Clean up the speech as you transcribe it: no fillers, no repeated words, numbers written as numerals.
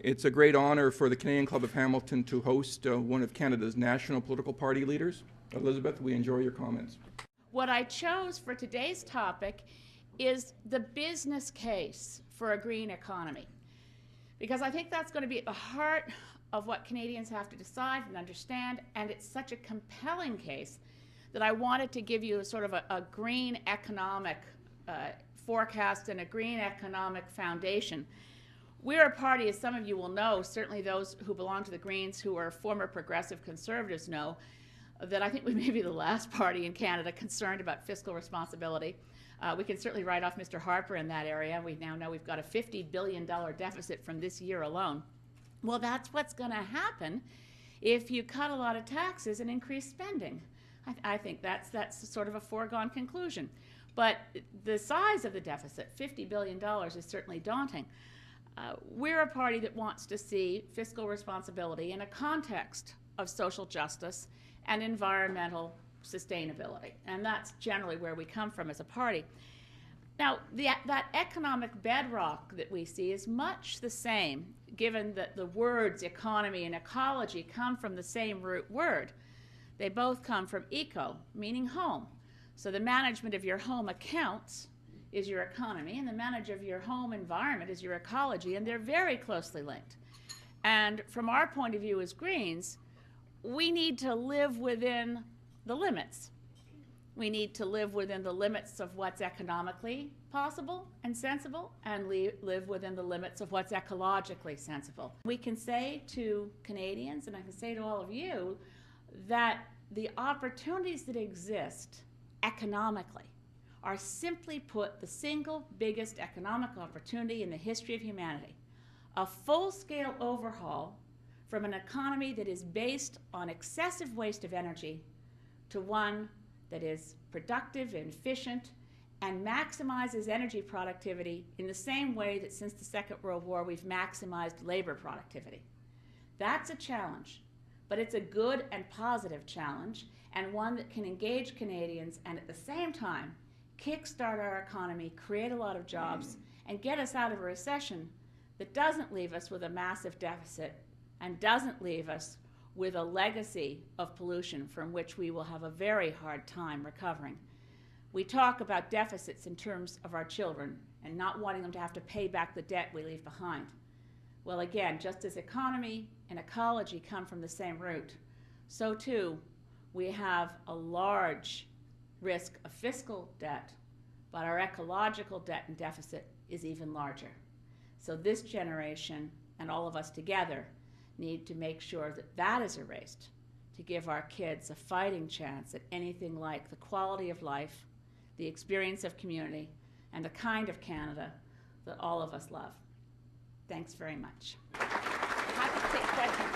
It's a great honor for the Canadian Club of Hamilton to host one of Canada's national political party leaders. Elizabeth, we enjoy your comments. What I chose for today's topic is the business case for a green economy, because I think that's going to be at the heart of what Canadians have to decide and understand, and it's such a compelling case that I wanted to give you a sort of a green economic forecast and a green economic foundation. We're a party, as some of you will know, certainly those who belong to the Greens who are former progressive conservatives know, that I think we may be the last party in Canada concerned about fiscal responsibility. We can certainly write off Mr. Harper in that area. We now know we've got a $50 billion deficit from this year alone. Well, that's what's going to happen if you cut a lot of taxes and increase spending. I think that's sort of a foregone conclusion. But the size of the deficit, $50 billion, is certainly daunting. We're a party that wants to see fiscal responsibility in a context of social justice and environmental sustainability. And that's generally where we come from as a party. Now, that economic bedrock that we see is much the same, given that the words economy and ecology come from the same root word. They both come from eco, meaning home. So the management of your home accounts is your economy, and the management of your home environment is your ecology, and they're very closely linked. And from our point of view as Greens, we need to live within the limits. We need to live within the limits of what's economically possible and sensible, and live within the limits of what's ecologically sensible. We can say to Canadians, and I can say to all of you, that the opportunities that exist economically are, simply put, the single biggest economic opportunity in the history of humanity. A full-scale overhaul from an economy that is based on excessive waste of energy to one that is productive and efficient and maximizes energy productivity in the same way that since the Second World War we've maximized labor productivity. That's a challenge, but it's a good and positive challenge, and one that can engage Canadians and at the same time kickstart our economy, create a lot of jobs, and get us out of a recession that doesn't leave us with a massive deficit and doesn't leave us with a legacy of pollution from which we will have a very hard time recovering. We talk about deficits in terms of our children and not wanting them to have to pay back the debt we leave behind. Well, again, just as economy and ecology come from the same root, so too we have a large risk of fiscal debt, but our ecological debt and deficit is even larger. So this generation and all of us together need to make sure that that is erased, to give our kids a fighting chance at anything like the quality of life, the experience of community, and the kind of Canada that all of us love. Thanks very much. Happy to take questions.